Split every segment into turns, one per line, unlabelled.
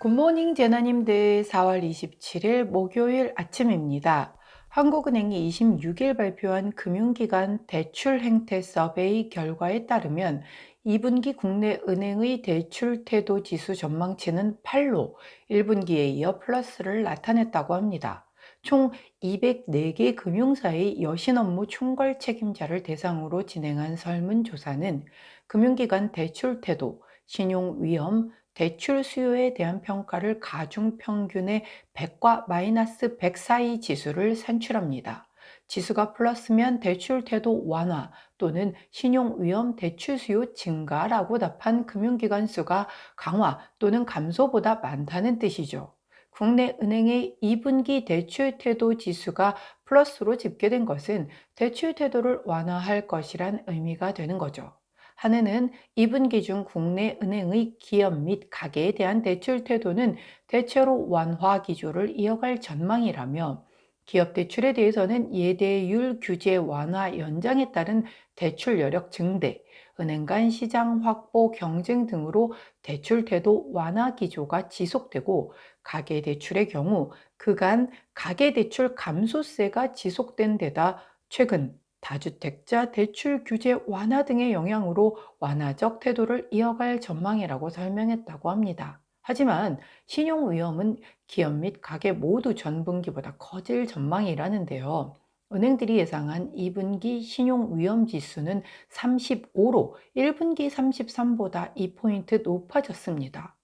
굿모닝 제나님들 4월 27일 목요일 아침입니다. 한국은행이 26일 발표한 금융기관 대출 행태 서베이 결과에 따르면 2분기 국내 은행의 대출 태도 지수 전망치는 8로 1분기에 이어 플러스를 나타냈다고 합니다. 총 204개 금융사의 여신 업무 총괄 책임자를 대상으로 진행한 설문조사는 금융기관 대출 태도, 신용 위험, 대출 수요에 대한 평가를 가중평균의 100과 마이너스 100 사이 지수를 산출합니다. 지수가 플러스면 대출 태도 완화 또는 신용 위험 대출 수요 증가라고 답한 금융기관 수가 강화 또는 감소보다 많다는 뜻이죠. 국내 은행의 2분기 대출 태도 지수가 플러스로 집계된 것은 대출 태도를 완화할 것이란 의미가 되는 거죠. 한은은 2분기 중 국내 은행의 기업 및 가계에 대한 대출 태도는 대체로 완화 기조를 이어갈 전망이라며 기업 대출에 대해서는 예대율 규제 완화 연장에 따른 대출 여력 증대, 은행 간 시장 확보 경쟁 등으로 대출 태도 완화 기조가 지속되고 가계 대출의 경우 그간 가계 대출 감소세가 지속된 데다 최근 다주택자 대출 규제 완화 등의 영향으로 완화적 태도를 이어갈 전망이라고 설명했다고 합니다. 하지만 신용 위험은 기업 및 가계 모두 전분기보다 커질 전망이라는데요. 은행들이 예상한 2분기 신용 위험 지수는 35로 1분기 33보다 2포인트 높아졌습니다.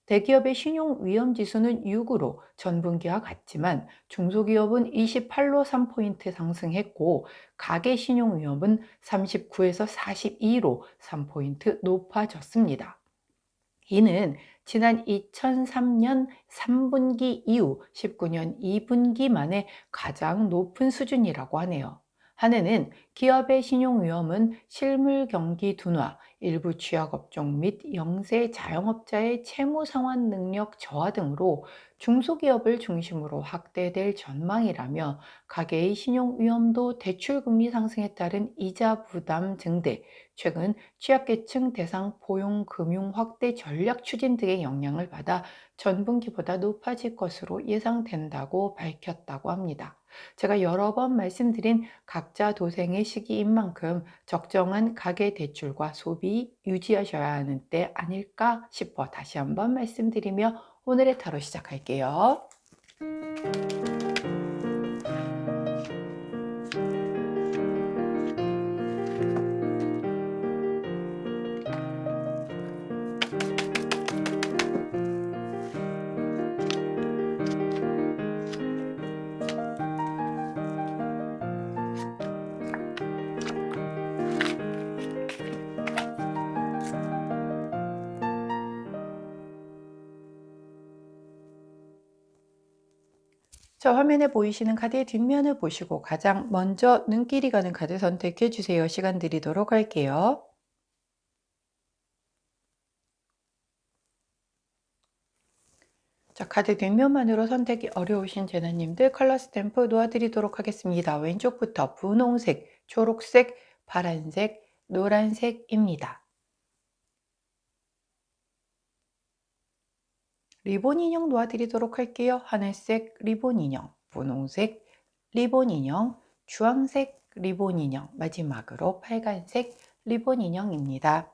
대기업의 신용 위험 지수는 6으로 전분기와 같지만 중소기업은 28로 3포인트 상승했고 가계 신용 위험은 39에서 42로 3포인트 높아졌습니다. 이는 지난 2003년 3분기 이후 19년 2분기 만에 가장 높은 수준이라고 하네요. 한해는 기업의 신용 위험은 실물 경기 둔화, 일부 취약업종 및 영세 자영업자의 채무 상환 능력 저하 등으로 중소기업을 중심으로 확대될 전망이라며 가계의 신용 위험도 대출금리 상승에 따른 이자 부담 증대, 최근 취약계층 대상 포용 금융 확대 전략 추진 등의 영향을 받아 전분기보다 높아질 것으로 예상된다고 밝혔다고 합니다. 제가 여러 번 말씀드린 각자 도생의 시기인 만큼 적정한 가계 대출과 소비 유지하셔야 하는 때 아닐까 싶어 다시 한번 말씀드리며 오늘의 타로 시작할게요. 자, 화면에 보이시는 카드의 뒷면을 보시고 가장 먼저 눈길이 가는 카드 선택해 주세요. 시간 드리도록 할게요. 자, 카드 뒷면만으로 선택이 어려우신 제나님들 컬러 스탬프 놓아드리도록 하겠습니다. 왼쪽부터 분홍색, 초록색, 파란색, 노란색입니다. 리본 인형 놓아드리도록 할게요. 하늘색 리본 인형, 분홍색 리본 인형, 주황색 리본 인형, 마지막으로 빨간색 리본 인형입니다.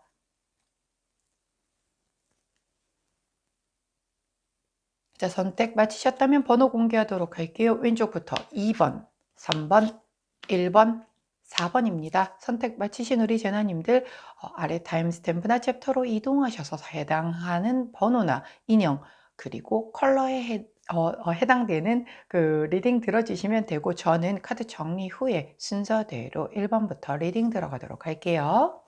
자, 선택 마치셨다면 번호 공개하도록 할게요. 왼쪽부터 2번, 3번, 1번, 4번입니다. 선택 마치신 우리 제나님들 아래 타임스탬프나 챕터로 이동하셔서 해당하는 번호나 인형 그리고 컬러에 해당되는 그 리딩 들어주시면 되고 저는 카드 정리 후에 순서대로 1번부터 리딩 들어가도록 할게요.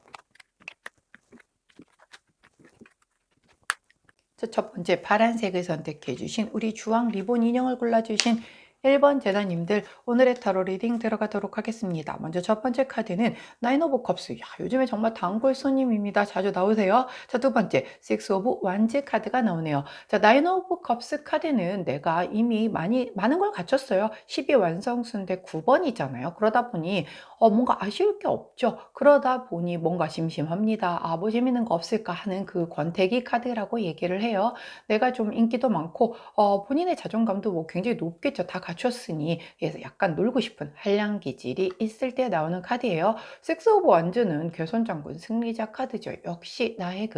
첫 번째 파란색을 선택해 주신 우리 주황 리본 인형을 골라주신 1번 재단님들 오늘의 타로 리딩 들어가도록 하겠습니다. 먼저 첫 번째 카드는 나인 오브 컵스. 야, 요즘에 정말 단골 손님입니다. 자주 나오세요. 자, 두 번째 식스 오브 완즈 카드가 나오네요. 자, 나인 오브 컵스 카드는 내가 이미 많은 걸 갖췄어요. 10이 완성수인데 9번이잖아요. 그러다 보니 뭔가 아쉬울 게 없죠. 그러다 보니 뭔가 심심합니다. 뭐 재밌는 거 없을까 하는 그 권태기 카드라고 얘기를 해요. 내가 좀 인기도 많고 본인의 자존감도 뭐 굉장히 높겠죠. 다 갖췄으니. 그래서 약간 놀고 싶은 한량 기질이 있을 때 나오는 카드예요. 섹스 오브 완즈는 개선장군 승리자 카드죠. 역시 나의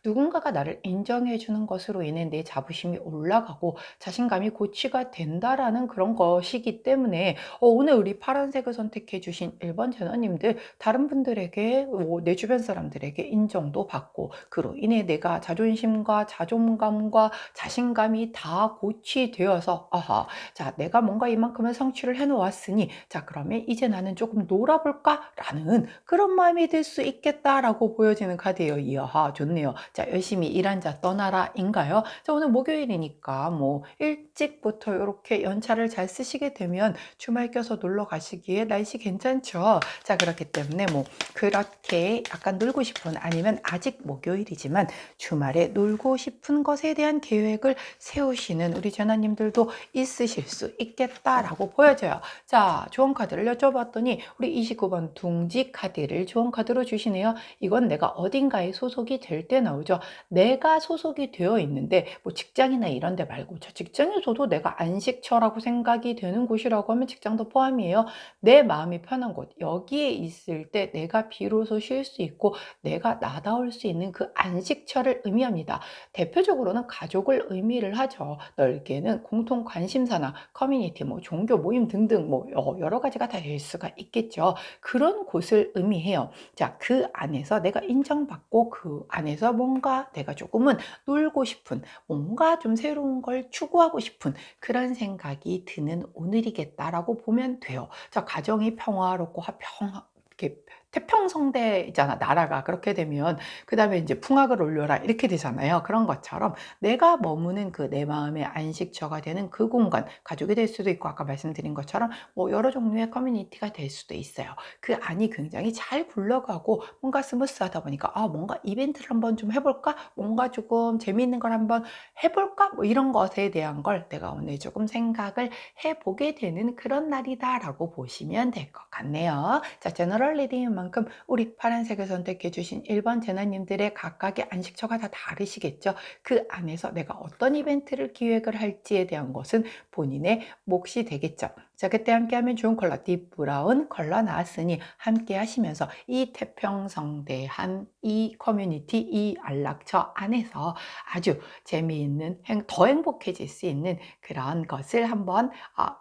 누군가가 나를 인정해 주는 것으로 인해 내 자부심이 올라가고 자신감이 고취가 된다라는 그런 것이기 때문에 오늘 우리 파란색을 선택해 주신 1번 제너님들 다른 분들에게 내 주변 사람들에게 인정도 받고 그로 인해 내가 자존심과 자존감과 자신감이 다 고취되어서 자, 내가 뭔가 이만큼의 성취를 해 놓았으니 자, 그러면 이제 나는 조금 놀아볼까라는 그런 마음이 들 수 있겠다라고 보여지는 카드예요. 이야, 좋네요. 자, 열심히 일한 자 떠나라인가요? 자, 오늘 목요일이니까 뭐 일찍부터 이렇게 연차를 잘 쓰시게 되면 주말 껴서 놀러 가시기에 날씨 괜찮죠? 자, 그렇기 때문에 뭐 그렇게 약간 놀고 싶은 아니면 아직 목요일이지만 주말에 놀고 싶은 것에 대한 계획을 세우시는 우리 전화님들도 있으실 수 있겠다라고 보여져요. 자, 조언 카드를 여쭤봤더니 우리 29번 둥지 카드를 조언 카드로 주시네요. 이건 내가 어딘가에 소속이 될 때 나오죠. 내가 소속이 되어 있는데 뭐 직장이나 이런 데 말고 저 직장에서도 내가 안식처라고 생각이 되는 곳이라고 하면 직장도 포함이에요. 내 마음이 편한 곳 여기에 있을 때 내가 비로소 쉴 수 있고 내가 나다울 수 있는 그 안식처를 의미합니다. 대표적으로는 가족을 의미를 하죠. 넓게는 공통 관심사나 커뮤니티, 뭐 종교 모임 등등 뭐 여러 가지가 다 될 수가 있겠죠. 그런 곳을 의미해요. 자, 그 안에서 내가 인정받고 그 안에서 뭔가 내가 조금은 놀고 싶은 뭔가 좀 새로운 걸 추구하고 싶은 그런 생각이 드는 오늘이겠다라고 보면 돼요. 자, 가정이 평화롭고 이렇게 태평성대잖아, 나라가. 그렇게 되면 그 다음에 이제 풍악을 올려라 이렇게 되잖아요. 그런 것처럼 내가 머무는 그 내 마음의 안식처가 되는 그 공간, 가족이 될 수도 있고 아까 말씀드린 것처럼 뭐 여러 종류의 커뮤니티가 될 수도 있어요. 그 안이 굉장히 잘 굴러가고 뭔가 스무스하다 보니까 뭔가 이벤트를 한번 좀 해볼까? 뭔가 조금 재미있는 걸 한번 해볼까? 뭐 이런 것에 대한 걸 내가 오늘 조금 생각을 해보게 되는 그런 날이다라고 보시면 될 것 같네요. 자, 제너럴 리딩인 만큼 우리 파란색을 선택해 주신 1번 제나님들의 각각의 안식처가 다 다르시겠죠. 그 안에서 내가 어떤 이벤트를 기획을 할지에 대한 것은 본인의 몫이 되겠죠. 자, 그때 함께하면 좋은 컬러 딥 브라운 컬러 나왔으니 함께 하시면서 이 태평성대한 이 커뮤니티 이 안락처 안에서 아주 재미있는 더 행복해질 수 있는 그런 것을 한번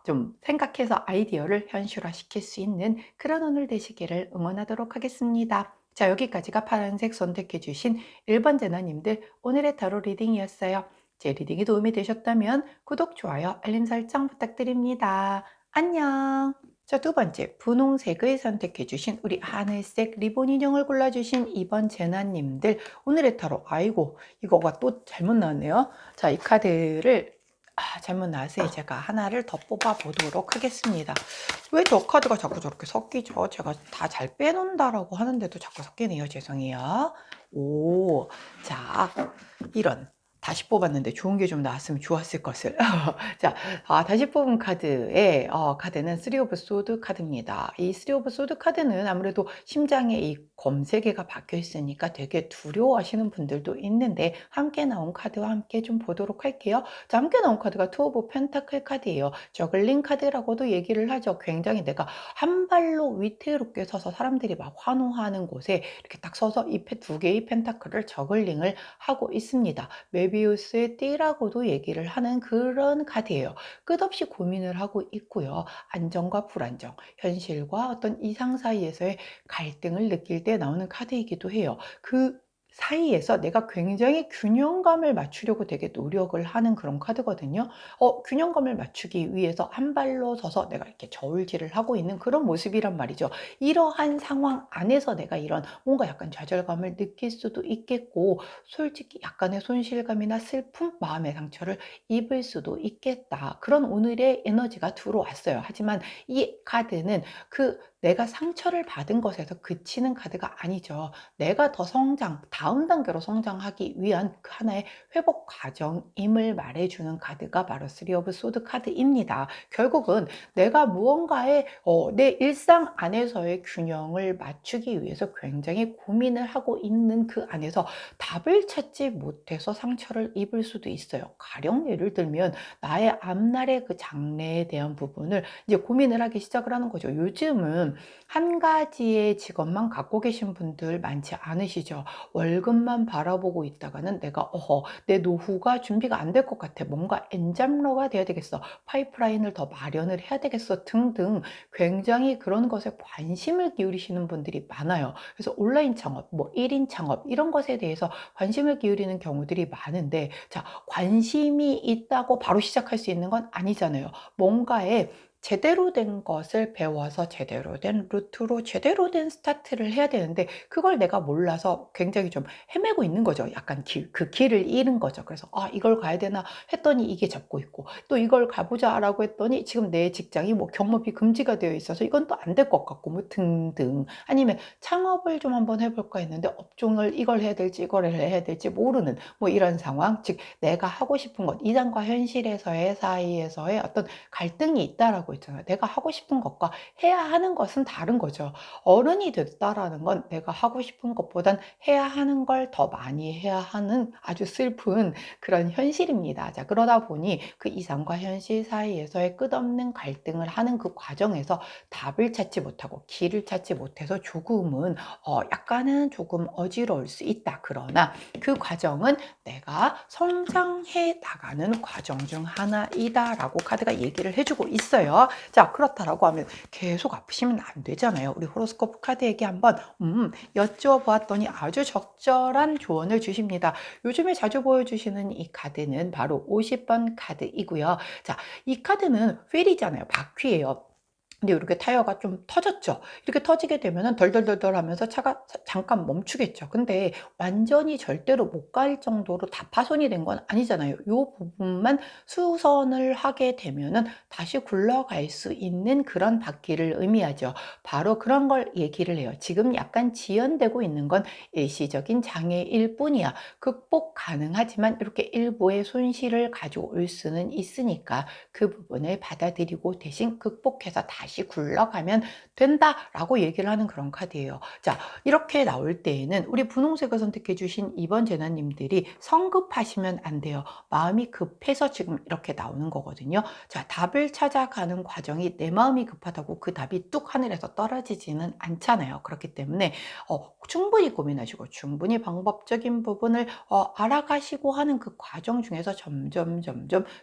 좀 생각해서 아이디어를 현실화시킬 수 있는 그런 오늘 되시기를 응원하도록 하겠습니다. 자, 여기까지가 파란색 선택해 주신 1번 제너님들 오늘의 타로 리딩이었어요. 제 리딩이 도움이 되셨다면 구독, 좋아요, 알림 설정 부탁드립니다. 안녕. 자, 두 번째 분홍색을 선택해 주신 우리 하늘색 리본 인형을 골라주신 2번 제나님들 오늘의 타로 아이고 이거가 또 잘못 나왔네요. 자, 이 카드를 잘못 나왔어요. 제가 하나를 더 뽑아 보도록 하겠습니다. 왜 저 카드가 자꾸 저렇게 섞이죠? 제가 다 잘 빼놓는다라고 하는데도 자꾸 섞이네요. 죄송해요. 오, 자, 이런. 다시 뽑았는데 좋은 게 좀 나왔으면 좋았을 것을. 자, 다시 뽑은 카드의 카드는 3 오브 소드 카드입니다. 이 3 오브 소드 카드는 아무래도 심장에 이 검세개가 박혀 있으니까 되게 두려워하시는 분들도 있는데 함께 나온 카드와 함께 좀 보도록 할게요. 자, 함께 나온 카드가 2 오브 펜타클 카드예요. 저글링 카드라고도 얘기를 하죠. 굉장히 내가 한 발로 위태롭게 서서 사람들이 막 환호하는 곳에 이렇게 딱 서서 이 두 개의 펜타클을 저글링을 하고 있습니다. 메비우스의 띠라고도 얘기를 하는 그런 카드예요. 끝없이 고민을 하고 있고요. 안정과 불안정, 현실과 어떤 이상 사이에서의 갈등을 느낄 때 나오는 카드이기도 해요. 그 사이에서 내가 굉장히 균형감을 맞추려고 되게 노력을 하는 그런 카드거든요. 균형감을 맞추기 위해서 한 발로 서서 내가 이렇게 저울질을 하고 있는 그런 모습이란 말이죠. 이러한 상황 안에서 내가 이런 뭔가 약간 좌절감을 느낄 수도 있겠고, 솔직히 약간의 손실감이나 슬픔, 마음의 상처를 입을 수도 있겠다. 그런 오늘의 에너지가 들어왔어요. 하지만 이 카드는 내가 상처를 받은 것에서 그치는 카드가 아니죠. 내가 더 다음 단계로 성장하기 위한 그 하나의 회복 과정임을 말해주는 카드가 바로 쓰리 오브 소드 카드입니다. 결국은 내가 무언가의 내 일상 안에서의 균형을 맞추기 위해서 굉장히 고민을 하고 있는 그 안에서 답을 찾지 못해서 상처를 입을 수도 있어요. 가령 예를 들면 나의 앞날의 그 장래에 대한 부분을 이제 고민을 하기 시작을 하는 거죠. 요즘은 한 가지의 직업만 갖고 계신 분들 많지 않으시죠? 월급만 바라보고 있다가는 내 노후가 준비가 안 될 것 같아. 뭔가 엔잡러가 돼야 되겠어. 파이프라인을 더 마련을 해야 되겠어. 등등 굉장히 그런 것에 관심을 기울이시는 분들이 많아요. 그래서 온라인 창업, 뭐 1인 창업 이런 것에 대해서 관심을 기울이는 경우들이 많은데, 자, 관심이 있다고 바로 시작할 수 있는 건 아니잖아요. 뭔가에 제대로 된 것을 배워서 제대로 된 루트로 제대로 된 스타트를 해야 되는데, 그걸 내가 몰라서 굉장히 좀 헤매고 있는 거죠. 약간 그 길을 잃은 거죠. 그래서 이걸 가야 되나 했더니 이게 잡고 있고, 또 이걸 가보자라고 했더니 지금 내 직장이 뭐 경업이 금지가 되어 있어서 이건 또 안 될 것 같고, 뭐 등등. 아니면 창업을 좀 한번 해볼까 했는데 업종을 이걸 해야 될지 이걸 해야 될지 모르는 뭐 이런 상황. 즉 내가 하고 싶은 것, 이상과 현실에서의 사이에서의 어떤 갈등이 있다라고 있잖아요. 내가 하고 싶은 것과 해야 하는 것은 다른 거죠. 어른이 됐다라는 건 내가 하고 싶은 것보단 해야 하는 걸 더 많이 해야 하는 아주 슬픈 그런 현실입니다. 자, 그러다 보니 그 이상과 현실 사이에서의 끝없는 갈등을 하는 그 과정에서 답을 찾지 못하고 길을 찾지 못해서 조금은 약간은 조금 어지러울 수 있다. 그러나 그 과정은 내가 성장해 나가는 과정 중 하나이다라고 카드가 얘기를 해주고 있어요. 자, 그렇다라고 하면 계속 아프시면 안 되잖아요. 우리 호로스코프 카드에게 한번 여쭈어보았더니 아주 적절한 조언을 주십니다. 요즘에 자주 보여주시는 이 카드는 바로 50번 카드이고요. 자, 이 카드는 휠이잖아요. 바퀴예요. 근데 이렇게 타이어가 좀 터졌죠. 이렇게 터지게 되면은 덜덜덜덜 하면서 차가 잠깐 멈추겠죠. 근데 완전히 절대로 못 갈 정도로 다 파손이 된 건 아니잖아요. 요 부분만 수선을 하게 되면은 다시 굴러갈 수 있는 그런 바퀴를 의미하죠. 바로 그런 걸 얘기를 해요. 지금 약간 지연되고 있는 건 일시적인 장애일 뿐이야. 극복 가능하지만 이렇게 일부의 손실을 가져올 수는 있으니까 그 부분을 받아들이고 대신 극복해서 다시 굴러가면 된다라고 얘기를 하는 그런 카드예요. 자, 이렇게 나올 때에는 우리 분홍색을 선택해 주신 이번 재나님들이 성급하시면 안 돼요. 마음이 급해서 지금 이렇게 나오는 거거든요. 자, 답을 찾아가는 과정이 내 마음이 급하다고 그 답이 뚝 하늘에서 떨어지지는 않잖아요. 그렇기 때문에 충분히 고민하시고 충분히 방법적인 부분을 알아가시고 하는 그 과정 중에서 점점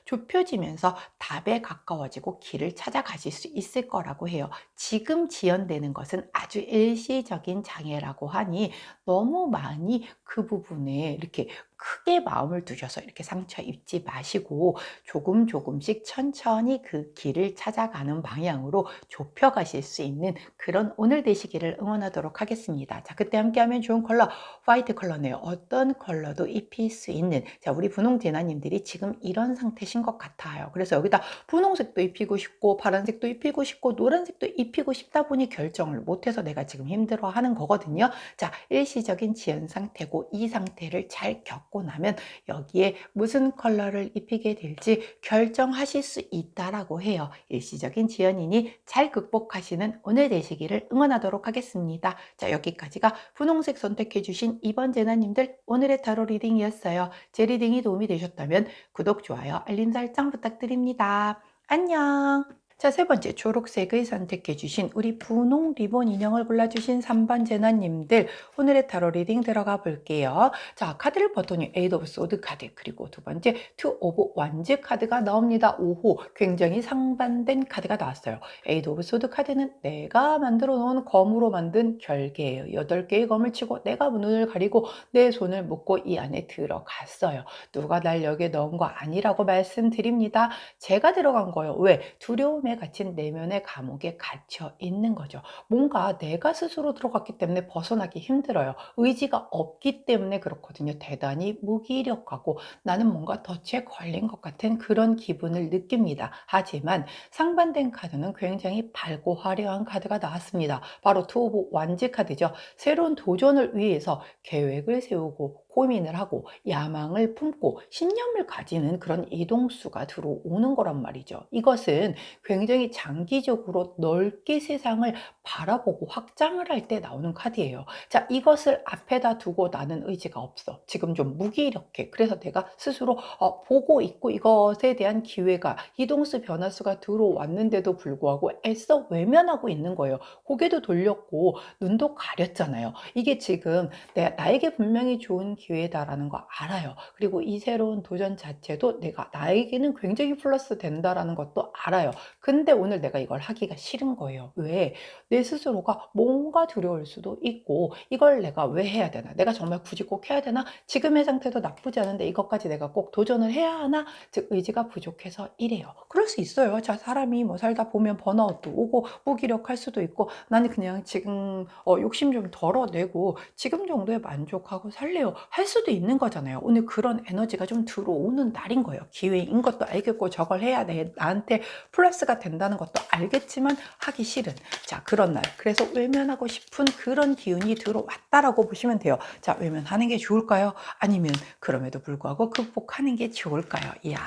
좁혀지면서 답에 가까워지고 길을 찾아가실 수 있을 거라고 해요. 지금 지연되는 것은 아주 일시적인 장애라고 하니 너무 많이 그 부분에 이렇게 크게 마음을 두셔서 이렇게 상처 입지 마시고 조금씩 천천히 그 길을 찾아가는 방향으로 좁혀가실 수 있는 그런 오늘 되시기를 응원하도록 하겠습니다. 자, 그때 함께하면 좋은 컬러 화이트 컬러네요. 어떤 컬러도 입힐 수 있는, 자, 우리 분홍 대나님들이 지금 이런 상태신 것 같아요. 그래서 여기다 분홍색도 입히고 싶고 파란색도 입히고 싶고 노란색도 입히고 싶다 보니 결정을 못해서 내가 지금 힘들어하는 거거든요. 자, 일시적인 지연 상태고 이 상태를 잘 겪고 나면 여기에 무슨 컬러를 입히게 될지 결정하실 수 있다라고 해요. 일시적인 지연이니 잘 극복하시는 오늘 되시기를 응원하도록 하겠습니다. 자, 여기까지가 분홍색 선택해 주신 이번 재나님들 오늘의 타로 리딩이었어요. 제 리딩이 도움이 되셨다면 구독, 좋아요, 알림 설정 부탁드립니다. 안녕. 자, 세 번째 초록색을 선택해 주신 우리 분홍 리본 인형을 골라주신 3번 재나님들 오늘의 타로 리딩 들어가 볼게요. 자, 카드를 봤더니 에이드 오브 소드 카드 그리고 두 번째 투 오브 완즈 카드가 나옵니다. 오호, 굉장히 상반된 카드가 나왔어요. 에이드 오브 소드 카드는 내가 만들어 놓은 검으로 만든 결계예요. 8개의 검을 치고 내가 눈을 가리고 내 손을 묶고 이 안에 들어갔어요. 누가 날 여기에 넣은 거 아니라고 말씀드립니다. 제가 들어간 거예요. 왜? 두려움에 갇힌 내면의 감옥에 갇혀 있는 거죠. 뭔가 내가 스스로 들어갔기 때문에 벗어나기 힘들어요. 의지가 없기 때문에 그렇거든요. 대단히 무기력하고 나는 뭔가 덫에 걸린 것 같은 그런 기분을 느낍니다. 하지만 상반된 카드는 굉장히 밝고 화려한 카드가 나왔습니다. 바로 투 오브 완즈 카드죠. 새로운 도전을 위해서 계획을 세우고 고민을 하고 야망을 품고 신념을 가지는 그런 이동수가 들어오는 거란 말이죠. 이것은 굉장히 장기적으로 넓게 세상을 바라보고 확장을 할 때 나오는 카드예요. 자, 이것을 앞에다 두고 나는 의지가 없어. 지금 좀 무기력해. 그래서 내가 스스로 보고 있고 이것에 대한 기회가 이동수 변화수가 들어왔는데도 불구하고 애써 외면하고 있는 거예요. 고개도 돌렸고 눈도 가렸잖아요. 이게 지금 나에게 분명히 좋은 기회다라는 거 알아요. 그리고 이 새로운 도전 자체도 나에게는 굉장히 플러스 된다라는 것도 알아요. 근데 오늘 내가 이걸 하기가 싫은 거예요. 왜? 내 스스로가 뭔가 두려울 수도 있고 이걸 내가 왜 해야 되나? 내가 정말 굳이 꼭 해야 되나? 지금의 상태도 나쁘지 않은데 이것까지 내가 꼭 도전을 해야 하나? 즉 의지가 부족해서 이래요. 그럴 수 있어요. 자, 사람이 뭐 살다 보면 번아웃도 오고 무기력할 수도 있고 나는 그냥 지금 욕심 좀 덜어내고 지금 정도에 만족하고 살래요. 할 수도 있는 거잖아요. 오늘 그런 에너지가 좀 들어오는 날인 거예요. 기회인 것도 알겠고 저걸 해야 나한테 플러스가 된다는 것도 알겠지만 하기 싫은 자 그런 날. 그래서 외면하고 싶은 그런 기운이 들어왔다라고 보시면 돼요. 자, 외면하는 게 좋을까요? 아니면 그럼에도 불구하고 극복하는 게 좋을까요? 이야.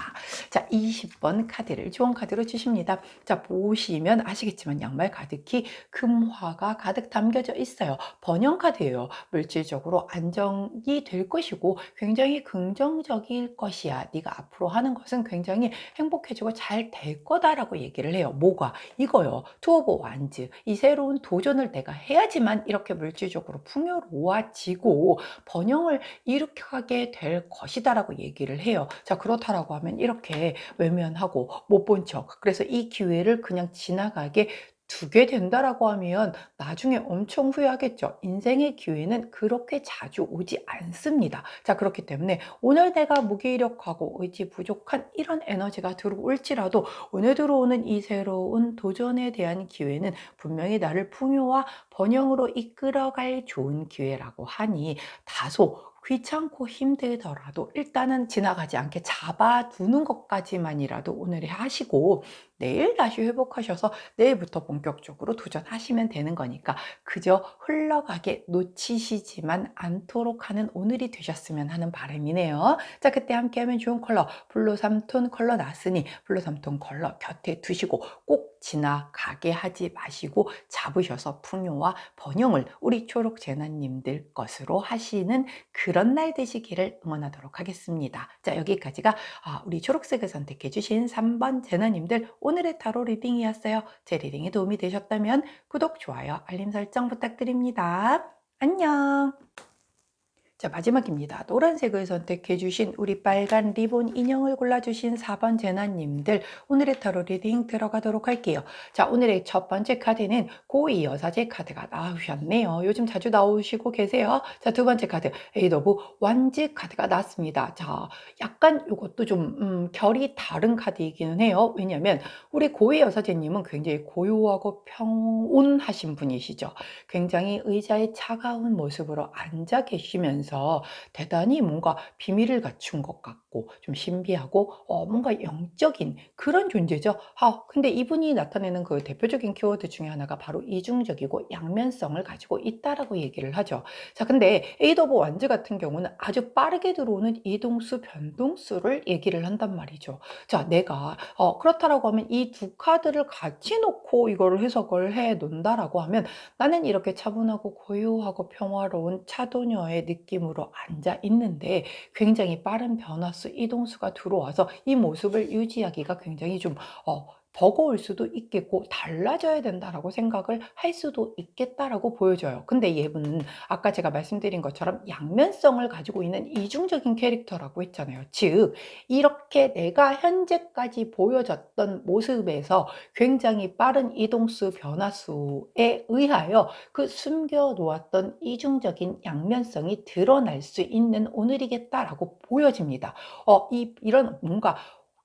자, 20번 카드를 좋은 카드로 주십니다. 자, 보시면 아시겠지만 양말 가득히 금화가 가득 담겨져 있어요. 번영 카드예요. 물질적으로 안정이 될 것이고 굉장히 긍정적일 것이야. 네가 앞으로 하는 것은 굉장히 행복해지고 잘 될 거다라고 얘기를 해요. 뭐가? 이거요. 투 오브 완즈. 이 새로운 도전을 내가 해야지만 이렇게 물질적으로 풍요로워지고 번영을 일으키게 될 것이다라고 얘기를 해요. 자, 그렇다라고 하면 이렇게 외면하고 못 본 척. 그래서 이 기회를 그냥 지나가게 두게 된다라고 하면 나중에 엄청 후회하겠죠. 인생의 기회는 그렇게 자주 오지 않습니다. 자, 그렇기 때문에 오늘 내가 무기력하고 의지 부족한 이런 에너지가 들어올지라도 오늘 들어오는 이 새로운 도전에 대한 기회는 분명히 나를 풍요와 번영으로 이끌어갈 좋은 기회라고 하니 다소 귀찮고 힘들더라도 일단은 지나가지 않게 잡아두는 것까지만이라도 오늘에 하시고 내일 다시 회복하셔서 내일부터 본격적으로 도전하시면 되는 거니까 그저 흘러가게 놓치시지만 않도록 하는 오늘이 되셨으면 하는 바람이네요. 자, 그때 함께하면 좋은 컬러 블루 3톤 컬러 나으니 블루 3톤 컬러 곁에 두시고 꼭 지나가게 하지 마시고 잡으셔서 풍요와 번영을 우리 초록 재난님들 것으로 하시는 그런 날 되시기를 응원하도록 하겠습니다. 자, 여기까지가 우리 초록색을 선택해 주신 3번 재난님들 오늘의 타로 리딩이었어요. 제 리딩이 도움이 되셨다면 구독, 좋아요, 알림 설정 부탁드립니다. 안녕. 자, 마지막입니다. 노란색을 선택해 주신 우리 빨간 리본 인형을 골라주신 4번 재나님들 오늘의 타로 리딩 들어가도록 할게요. 자, 오늘의 첫 번째 카드는 고위 여사제 카드가 나오셨네요. 요즘 자주 나오시고 계세요. 자, 두 번째 카드 에이드 오브 완즈 카드가 나왔습니다. 자, 약간 이것도 좀 결이 다른 카드이기는 해요. 왜냐하면 우리 고위 여사제님은 굉장히 고요하고 평온하신 분이시죠. 굉장히 의자에 차가운 모습으로 앉아 계시면서 대단히 뭔가 비밀을 갖춘 것 같고 좀 신비하고 뭔가 영적인 그런 존재죠. 근데 이분이 나타내는 그 대표적인 키워드 중에 하나가 바로 이중적이고 양면성을 가지고 있다라고 얘기를 하죠. 자, 근데 에이드 오브 완즈 같은 경우는 아주 빠르게 들어오는 이동수, 변동수를 얘기를 한단 말이죠. 자, 내가 그렇다라고 하면 이 두 카드를 같이 놓고 이거를 해석을 해 놓는다라고 하면 나는 이렇게 차분하고 고요하고 평화로운 차도녀의 느낌으로 앉아 있는데 굉장히 빠른 변화수, 이동수가 들어와서 이 모습을 유지하기가 굉장히 좀 버거울 수도 있겠고 달라져야 된다라고 생각을 할 수도 있겠다라고 보여져요. 근데 얘는 아까 제가 말씀드린 것처럼 양면성을 가지고 있는 이중적인 캐릭터라고 했잖아요. 즉 이렇게 내가 현재까지 보여졌던 모습에서 굉장히 빠른 이동수 변화수에 의하여 그 숨겨 놓았던 이중적인 양면성이 드러날 수 있는 오늘이겠다라고 보여집니다. 이런 뭔가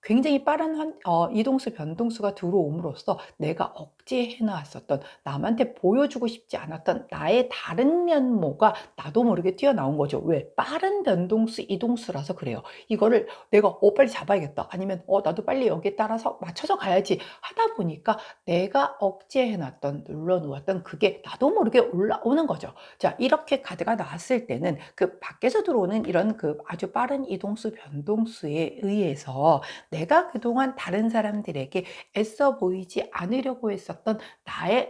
굉장히 빠른 이동수 변동수가 들어옴으로써 내가 억제해 놨었던, 남한테 보여주고 싶지 않았던 나의 다른 면모가 나도 모르게 튀어나온 거죠. 왜? 빠른 변동수 이동수라서 그래요. 이거를 내가 빨리 잡아야겠다, 아니면 나도 빨리 여기에 따라서 맞춰서 가야지 하다 보니까 내가 억제해 놨던, 눌러 놓았던 그게 나도 모르게 올라오는 거죠. 자, 이렇게 카드가 나왔을 때는 그 밖에서 들어오는 이런 그 아주 빠른 이동수 변동수에 의해서 내가 그동안 다른 사람들에게 애써 보이지 않으려고 했었던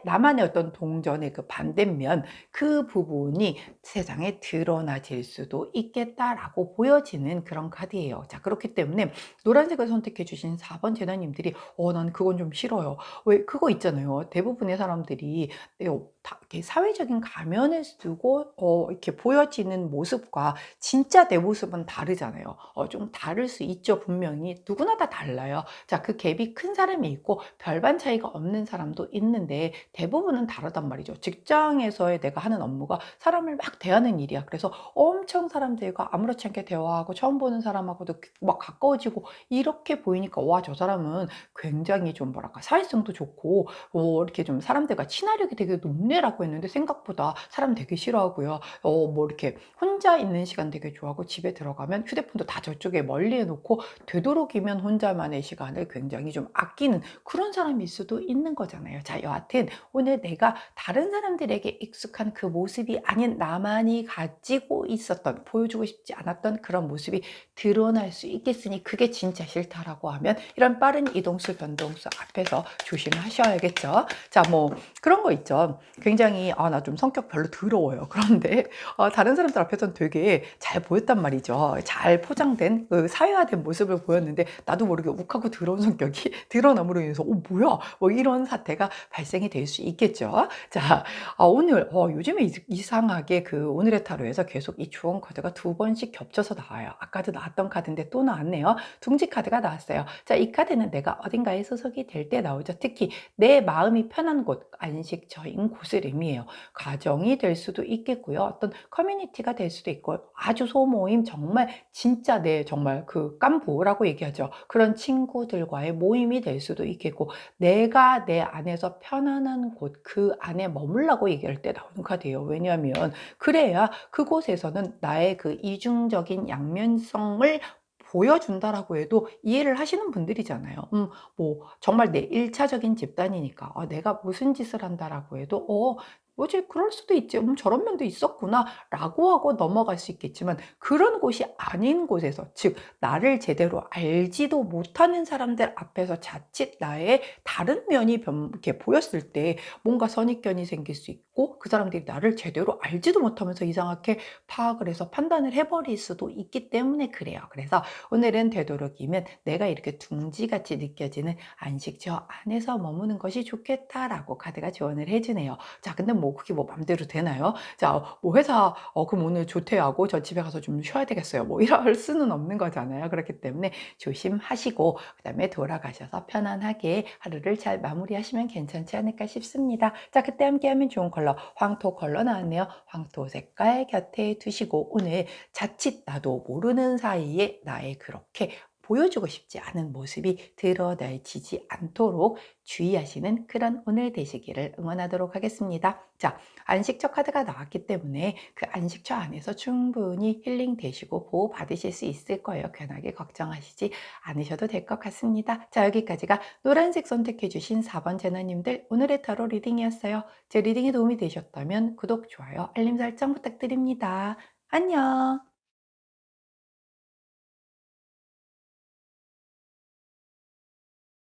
나만의 어떤 동전의 그 반대면, 그 부분이 세상에 드러나질 수도 있겠다라고 보여지는 그런 카드예요. 자, 그렇기 때문에 노란색을 선택해 주신 4번 제자님들이 난 그건 좀 싫어요. 왜? 그거 있잖아요. 대부분의 사람들이 이렇게 사회적인 가면을 쓰고 이렇게 보여지는 모습과 진짜 내 모습은 다르잖아요. 좀 다를 수 있죠. 분명히 누구나 다 달라요. 자, 그 갭이 큰 사람이 있고 별반 차이가 없는 사람도 있는데 대부분은 다르단 말이죠. 직장에서의 내가 하는 업무가 사람을 막 대하는 일이야. 그래서 엄청 사람들과 아무렇지 않게 대화하고 처음 보는 사람하고도 막 가까워지고 이렇게 보이니까 와, 저 사람은 굉장히 좀 뭐랄까 사회성도 좋고 이렇게 좀 사람들과 친화력이 되게 높네라고 했는데 생각보다 사람 되게 싫어하고요. 뭐 이렇게 혼자 있는 시간 되게 좋아하고 집에 들어가면 휴대폰도 다 저쪽에 멀리 해놓고 되도록이면 혼자만의 시간을 굉장히 좀 아끼는 그런 사람일 수도 있는 거잖아요. 자, 여하튼 오늘 내가 다른 사람들에게 익숙한 그 모습이 아닌 나만이 가지고 있었던, 보여주고 싶지 않았던 그런 모습이 드러날 수 있겠으니 그게 진짜 싫다라고 하면 이런 빠른 이동수 변동수 앞에서 조심하셔야겠죠. 자, 뭐 그런 거 있죠. 굉장히 나 좀 성격 별로 더러워요. 그런데 다른 사람들 앞에서는 되게 잘 보였단 말이죠. 잘 포장된 그 사회화된 모습을 보였는데 나도 모르게 욱하고 더러운 성격이 드러남으로 인해서 뭐야? 뭐 이런 사태가 발생이 될 수 있겠죠. 자, 오늘 요즘에 이상하게 그 오늘의 타로에서 계속 이 주원 카드가 두 번씩 겹쳐서 나와요. 아까도 나왔던 카드인데 또 나왔네요. 둥지 카드가 나왔어요. 자, 이 카드는 내가 어딘가에 소속이 될 때 나오죠. 특히 내 마음이 편한 곳, 안식처인 곳을 의미해요. 가정이 될 수도 있겠고요. 어떤 커뮤니티가 될 수도 있고, 아주 소모임, 정말 진짜 정말 그 깐부라고 얘기하죠. 그런 친구들과의 모임이 될 수도 있겠고, 내가 내 안에서 편안한 곳, 그 안에 머물라고 얘기할 때 나오는 카드예요. 왜냐하면 그래야 그곳에서는 나의 그 이중적인 양면성을 보여준다라고 해도 이해를 하시는 분들이잖아요. 뭐 정말 내 1차적인 집단이니까 내가 무슨 짓을 한다라고 해도 뭐지, 그럴 수도 있지. 저런 면도 있었구나 라고 하고 넘어갈 수 있겠지만, 그런 곳이 아닌 곳에서, 즉 나를 제대로 알지도 못하는 사람들 앞에서 자칫 나의 다른 면이 이렇게 보였을 때 뭔가 선입견이 생길 수 있고, 그 사람들이 나를 제대로 알지도 못하면서 이상하게 파악을 해서 판단을 해버릴 수도 있기 때문에 그래요. 그래서 오늘은 되도록이면 내가 이렇게 둥지같이 느껴지는 안식처 안에서 머무는 것이 좋겠다라고 카드가 조언을 해주네요. 자, 근데 뭐 그게 뭐 맘대로 되나요? 자, 뭐 회사 그럼 오늘 조퇴하고 저 집에 가서 좀 쉬어야 되겠어요. 뭐 이럴 수는 없는 거잖아요. 그렇기 때문에 조심하시고 그다음에 돌아가셔서 편안하게 하루를 잘 마무리하시면 괜찮지 않을까 싶습니다. 자, 그때 함께하면 좋은 컬러 황토 컬러 나왔네요. 황토 색깔 곁에 두시고, 오늘 자칫 나도 모르는 사이에 나의 그렇게 보여주고 싶지 않은 모습이 드러나지지 않도록 주의하시는 그런 오늘 되시기를 응원하도록 하겠습니다. 자, 안식처 카드가 나왔기 때문에 그 안식처 안에서 충분히 힐링 되시고 보호 받으실 수 있을 거예요. 괜하게 걱정하시지 않으셔도 될 것 같습니다. 자, 여기까지가 노란색 선택해 주신 4번 제나님들 오늘의 타로 리딩이었어요. 제 리딩이 도움이 되셨다면 구독, 좋아요, 알림 설정 부탁드립니다. 안녕.